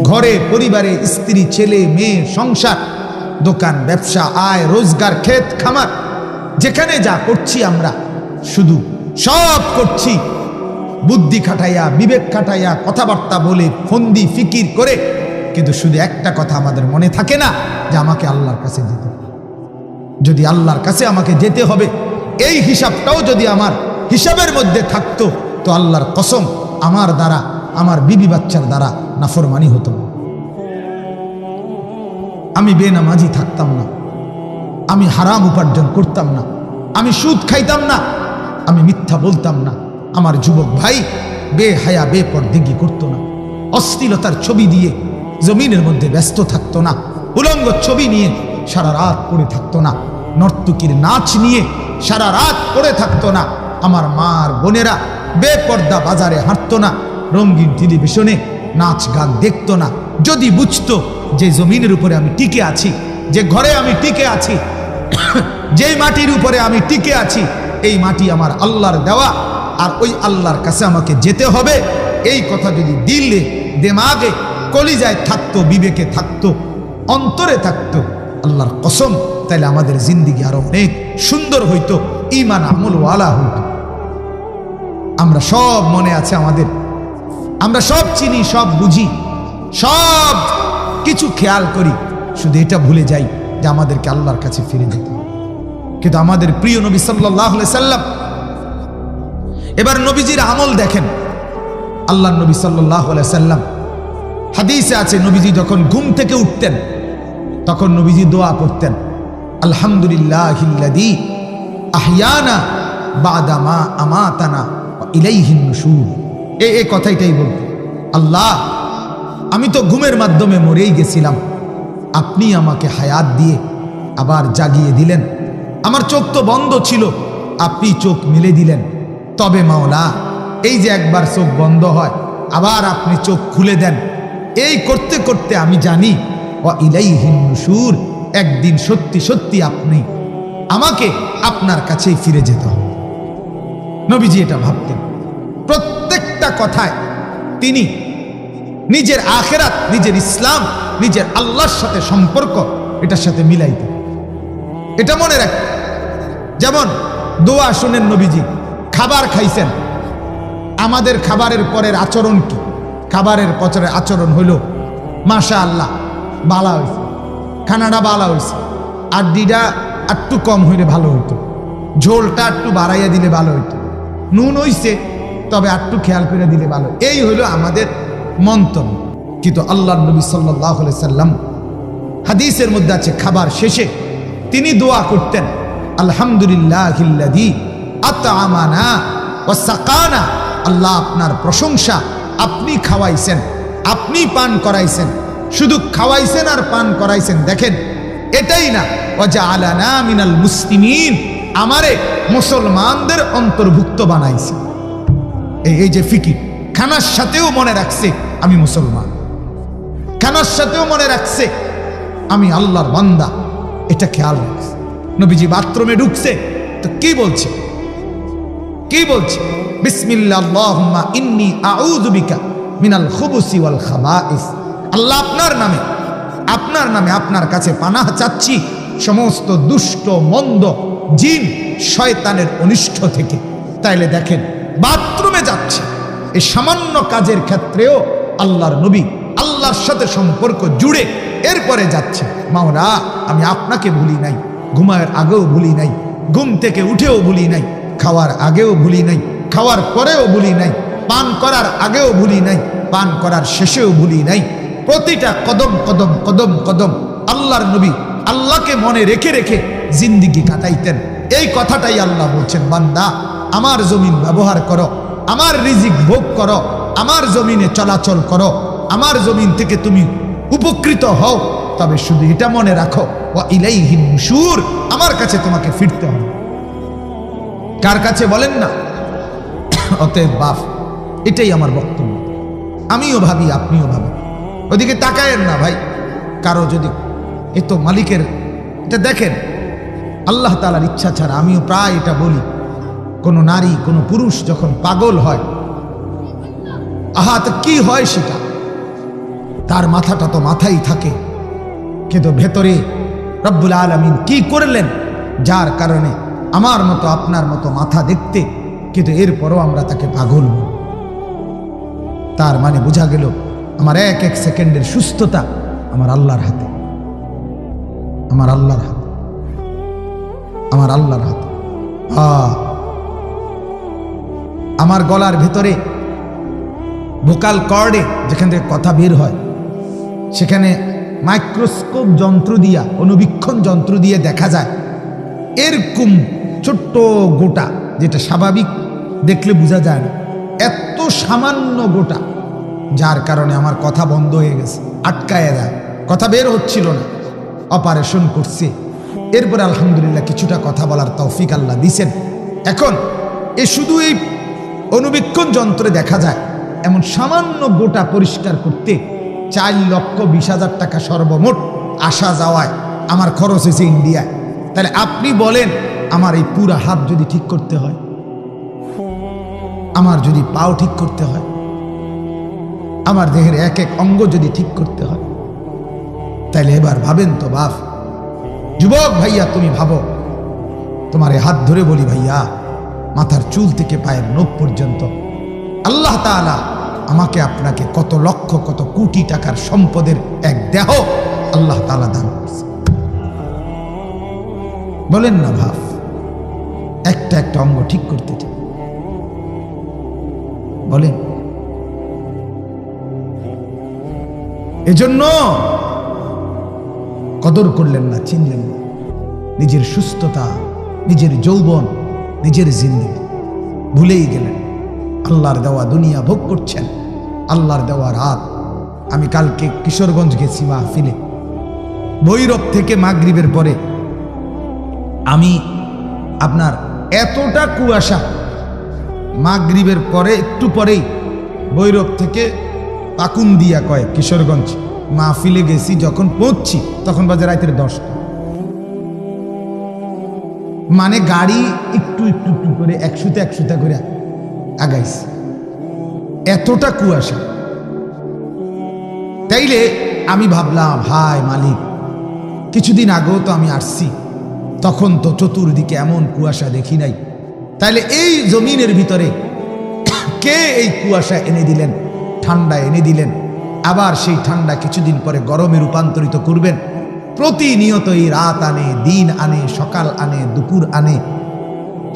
ঘরে পরিবারে স্ত্রী ছেলে মেয়ে সংসার দোকান ব্যবসা আয় রোজগার ক্ষেত খামার যেখানে যা করছি আমরা শুধু সব করছি বুদ্ধি খাটাইয়া বিবেক খাটাইয়া কথাবার্তা বলে ফন্দি ফিকির করে, কিন্তু শুধু একটা কথা আমাদের মনে থাকে না যে আমাকে আল্লাহর কাছে যেতে হবে। যদি আল্লাহর কাছে আমাকে যেতে হবে এই হিসাবটাও যদি আমার হিসাবের মধ্যে থাকতো তো আল্লাহর কসম আমার দ্বারা আমার বিবি বাচ্চার দ্বারা নাফরমানি হতো না। আমি বেনামাজি থাকতাম না, আমি হারাম উপার্জন করতাম না, আমি সুদ খাইতাম না, আমি মিথ্যা বলতাম না, আমার যুবক ভাই বেহায়া বেপরদেগি করতো না, অশ্লীলতার ছবি দিয়ে জমিনের মধ্যে ব্যস্ত থাকতো না, উলঙ্গ ছবি নিয়ে সারা রাত পড়ে থাকতো না, নর্তকীর নাচ নিয়ে সারা রাত পড়ে থাকতো না, আমার মার বোনেরা বেপর্দা বাজারে হাঁটতো না, রঙিন টেলিভিশনে নাচ গান দেখতো না। যদি বুঝতো যে জমিনের উপরে আমি টিকে আছি, যে ঘরে আমি টিকে আছি, যেই মাটির উপরে আমি টিকে আছি এই মাটি আমার আল্লাহর দেওয়া আর ওই আল্লাহর কাছে আমাকে যেতে হবে, এই কথা যদি দিলে দিমাগে কলিজায় থাকতো, বিবেকে থাকতো, অন্তরে থাকতো, আল্লাহর কসম তাইলে আমাদের জিন্দেগি আরো অনেক সুন্দর হইতো, ঈমান আমল ওয়ালা হইতো। আমরা সব মনে আছে আমাদের, আমরা সব চিনি, সব বুঝি, সব কিছু খেয়াল করি, শুধু এটা ভুলে যাই যে আমাদেরকে আল্লাহর কাছে ফিরে যেতে হবে। কিন্তু আমাদের প্রিয় নবী সাল্লাল্লাহু আলাইহি সাল্লাম, এবার নবীজির আমল দেখেন। আল্লাহর নবী সাল্লাল্লাহু আলাইহি সাল্লাম হাদিসে আছে নবীজি যখন ঘুম থেকে উঠতেন তখন নবীজি দোয়া করতেন, আলহামদুলিল্লাহিল্লাযী আহইয়ানা বা'দা মা আমাতানা ওয়া ইলাইহিন নুশুর। এই কথাটাই বলতেন, আল্লাহ আমি তো ঘুমের মাধ্যমে মরেই গেছিলাম, আপনি আমাকে হায়াত দিয়ে আবার জাগিয়ে দিলেন, আমার চোখ তো বন্ধ ছিল, আপনি চোখ মেলে দিলেন, তবে মাওলা এই যে একবার চোখ বন্ধ হয় আবার আপনি চোখ খুলে দেন, এই করতে করতে আমি জানি ওয়া ইলাইহিন নুশুর, একদিন সত্যি সত্যি আপনি আমাকে আপনার কাছেই ফিরে যেতে হবে। নবীজি এটা ভাবতেন, প্রত্যেকটা কথায় তিনি নিজের আখিরাত, নিজের ইসলাম, নিজের আল্লাহর সাথে সম্পর্ক এটার সাথে মিলাইতেন। এটা মনে রাখতেন। যেমন দোয়া শুনেন নবীজি, খাবার খাইছেন, আমাদের খাবারের পরের আচরণ কি? খাবারের পরের আচরণ হইল মাশাআল্লাহ বালা হয়েছে, খানাটা বালা হয়েছে, আড্ডিটা একটু কম হইলে ভালো হইতো, ঝোলটা একটু বাড়াইয়া দিলে ভালো হইতো, নুন হইছে তবে একটু খেয়াল করে দিলে ভালো, এই হইল আমাদের মন্তব্য। কিন্তু আল্লাহর নবী সাল্লাল্লাহু আলাইহি সাল্লাম হাদিসের মধ্যে আছে খাবার শেষে তিনি দোয়া করতেন, আলহামদুলিল্লাহিল্লাযী আত'আমানা ওয়া সাকানা। আল্লাহ আপনার প্রশংসা, আপনি খাওয়াইছেন, আপনি পান করাইছেন, শুধু খাওয়াইছেন আর পান করাইছেন দেখেন এটাই না, ওয়া জাআলানা মিনাল মুসলিমিন, আমারে মুসলমানদের অন্তর্ভুক্ত বানাইছে। এই যে ফিকির, খানার সাথেও মনে রাখছে আমি মুসলমান, খানার সাথেও মনে রাখছে আমি আল্লাহর বান্দা, এটা খেয়াল রাখছে। নবীজি বাথরুমে ঢুকছে তো কি বলছে? কি বলছে? বিসমিল্লাহ আল্লাহুম্মা ইন্নী আউযু বিকা মিনাল খুবুসি ওয়াল খাবাইস। আল্লাহ আপনার নামে, আপনার নামে আপনার কাছে পানাহ চাচ্ছি সমস্ত দুষ্ট মন্দ জিন শয়তানের অনিষ্ট থেকে। তাইলে দেখেন বাথরুমে যাচ্ছে, এই সামান্য কাজের ক্ষেত্রেও আল্লাহর নবী আল্লাহর সাথে সম্পর্ক জুড়ে এরপরে যাচ্ছে, মাওলা আমি আপনাকে ভুলি নাই, ঘুমানোর আগেও ভুলি নাই, ঘুম থেকে উঠেও ভুলি নাই, খাওয়ার আগেও ভুলি নাই, খাওয়ার পরেও ভুলি নাই, পান করার আগেও ভুলি নাই, পান করার শেষেও ভুলি নাই। প্রতিটা কদম কদম কদম কদম আল্লাহর নবী আল্লাহকে মনে রেখে রেখে জিন্দেগি কাটাইতেন। এই কথাটাই আল্লাহ বলছেন, বান্দা আমার জমিন ব্যবহার করো, আমার রিজিক ভোগ করো, আমার জমিনে চলাচল করো, আমার জমিন থেকে তুমি উপকৃত হও, তবে শুধু এটা মনে রাখো ওয়া ইলাইহিন নুশুর, আমার কাছে তোমাকে ফিরতে হবে। কার কাছে বলেন না? অতএব বাপ, এটাই আমার বক্তব্য। আমিও ভাবি, আপনিও ভাবেন, ওদিকে তাকায়েন না ভাই। কারো যদি এ তো মালিকের, এটা দেখেন আল্লাহ তাআলার ইচ্ছা ছাড়া, আমিও প্রায় এটা বলি, কোনো নারী কোনো পুরুষ যখন পাগল হয়, আহা তো কি হয় সেটা, তার মাথাটা তো মাথাই থাকে, কিন্তু ভেতরে রব্বুল আলামিন কি করলেন যার কারণে আমার মতো আপনার মতো মাথা দেখতে, কিন্তু এরপরও আমরা তাকে পাগল বলি। তার মানে বোঝা গেল আমার এক এক সেকেন্ডের সুস্থতা আমার আল্লাহর হাতে, আমার আল্লাহর হাতে, আমার আল্লাহর হাতে। আমার গলার ভেতরে ভোকাল কর্ডে যেখান থেকে কথা বের হয়, সেখানে মাইক্রোস্কোপ যন্ত্র দিয়া, অনুবীক্ষণ যন্ত্র দিয়ে দেখা যায় এরকম ছোট্ট গোটা, যেটা স্বাভাবিক দেখলে বোঝা যায় না, এত সামান্য গোটা, যার কারণে আমার কথা বন্ধ হয়ে গেছে, আটকায় যায়, কথা বের হচ্ছিল না। অপারেশন করছে, এরপরে আলহামদুলিল্লাহ কিছুটা কথা বলার তৌফিক আল্লাহ দিছেন। এখন শুধু এই অনুবীক্ষণ যন্ত্রে দেখা যায় এমন সামান্য গোটা পরিষ্কার করতে 4,20,000 টাকা সর্বমোট আসা যাওয়ায় আমার খরচ হয়েছে ইন্ডিয়ায়। তাহলে আপনি বলেন, আমার এই পুরা হাত যদি ঠিক করতে হয়, আমার যদি পাও ঠিক করতে হয়, আমার দেহের এক এক অঙ্গ যদি ঠিক করতে হয়, তাহলে এবার ভাবেন তো বাপ, যুবক ভাইয়া, তুমি ভাবো, তোমার এই হাত ধরে বলি ভাইয়া, মাথার চুল থেকে পায়ের নখ পর্যন্ত আল্লাহ তাআলা আমাকে আপনাকে কত লক্ষ কত কোটি টাকার সম্পদের এক দেহ আল্লাহ তাআলা দান করছে। বলেন না ভাব, একটা একটা অঙ্গ ঠিক করতে চাই, বলেন। এজন্য কদর করলেন না, চিনলেন না নিজের সুস্থতা, নিজের যৌবন, নিজের জিন্দেগি ভুলেই গেলেন। আল্লাহর দেওয়া দুনিয়া ভোগ করছেন, আল্লাহর দেওয়া রাত। আমি কালকে কিশোরগঞ্জ গেছি মাহফিলে, ভৈরব থেকে মাগরিবের পরে আমি আপনার এতটা কুয়াশা, মাগরিবের পরে একটু পরেই ভৈরব থেকে পাকুন্দিয়া কয় কিশোরগঞ্জ মাহফিলে গেছি, যখন পৌঁছছি তখন বাজে রাতের 10টা। মানে গাড়ি একটু একটু একটু করে 100 করে আগাইছে, এতটা কুয়াশা। তাইলে আমি ভাবলাম, ভাই মালিক, কিছুদিন আগেও তো আমি আসছি, তখন তো চতুর্দিকে এমন কুয়াশা দেখি নাই। তাইলে এই জমিনের ভিতরে কে এই কুয়াশা এনে দিলেন, ঠান্ডা এনে দিলেন, আবার সেই ঠান্ডা কিছুদিন পরে গরমে রূপান্তরিত করবেন। প্রতিনিয়তই রাত আনে, দিন আনে, সকাল আনে, দুপুর আনে,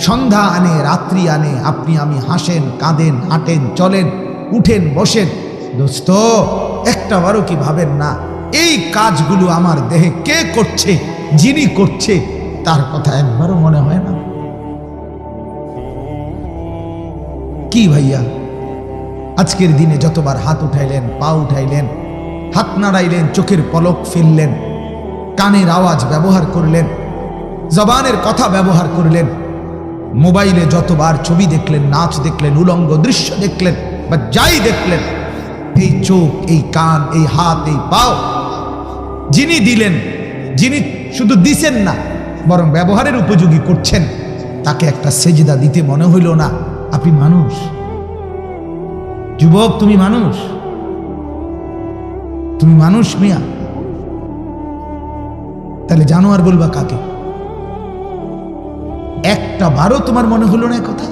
সন্ধ্যা আনে, রাত্রি আনে। আপনি আমি হাসেন, কাঁদেন, হাঁটেন, চলেন, উঠেন, বসেন। দোস্ত, একটা বারও কি ভাবেন না এই কাজগুলো আমার দেহে কে করছে? যিনি করছে তার কথা একবারও মনে হয় না? কি ভাইয়া, আজকের দিনে যতবার হাত উঠাইলেন, পা উঠাইলেন, হাত নাড়াইলেন, চোখের পলক ফেললেন, কানের আওয়াজ ব্যবহার করলেন, জবানের কথা ব্যবহার করলেন, মোবাইলে যতবার ছবি দেখলেন, নাচ দেখলেন, উলঙ্গ দৃশ্য দেখলেন, বা যাই দেখলেন, এই চোখ, এই কান, এই হাত, এই পাও যিনি দিলেন, যিনি শুধু দিছেন না বরং ব্যবহারের উপযোগী করছেন, তাকে একটা সেজদা দিতে মনে হইল না? আপনি মানুষ, যুবক, তুমি মানুষ, তুমি মানুষ মিয়া। তাহলে জানোয়ার বলবা কাকে? একটা বারও তোমার মনে হলো না কথা?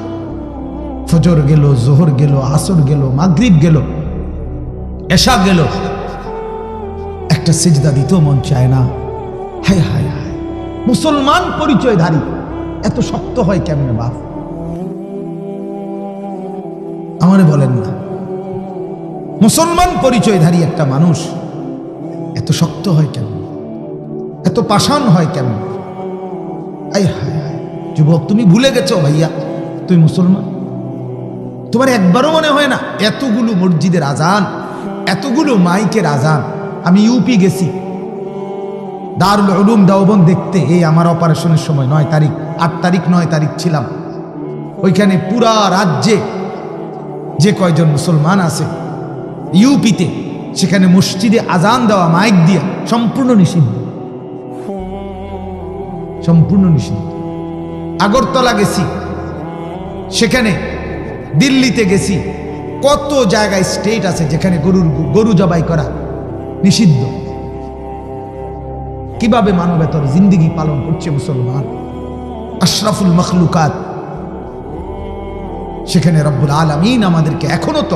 ফজর গেল, জোহর গেল, আসর গেল, মাগরিব গেল, এশা গেল, একটা সিজদা দিতেও মন চায় না? হায় হায় হায়, মুসলমান পরিচয়ধারী এত শক্ত হয় কেমনে বাপ? আমারে বলেন না, মুসলমান পরিচয়ধারী একটা মানুষ এত শক্ত হয় কেন? এত পাষাণ হয় কেন? আয় হায় হায়, যুবক, তুমি ভুলে গেছো ভাইয়া, তুমি মুসলমান। তোমার একবারও মনে হয় না? এতগুলো মসজিদের আজান, এতগুলো মাইকের আজান। আমি ইউপি গেছি দারুল উলুম দেওবন্দ দেখতে, এই আমার অপারেশনের সময় 9 তারিখ, 8 তারিখ 9 তারিখ ছিলাম ওইখানে। পুরা রাজ্যে যে কয়জন মুসলমান আছে ইউপিতে, সেখানে মসজিদে আজান দেওয়া মাইক দিয়া সম্পূর্ণ নিষিদ্ধ, সম্পূর্ণ নিষিদ্ধ। আগরতলা গেছি, সেখানে দিল্লিতে গেছি, কত জায়গায় স্টেট আছে যেখানে গরু জবাই করা নিষিদ্ধ। কিভাবে মানবেতর জিন্দিগি পালন করছে মুসলমান, আশরাফুল মখলুকাত, সেখানে রব্বুল আলামিন আমাদেরকে এখনো তো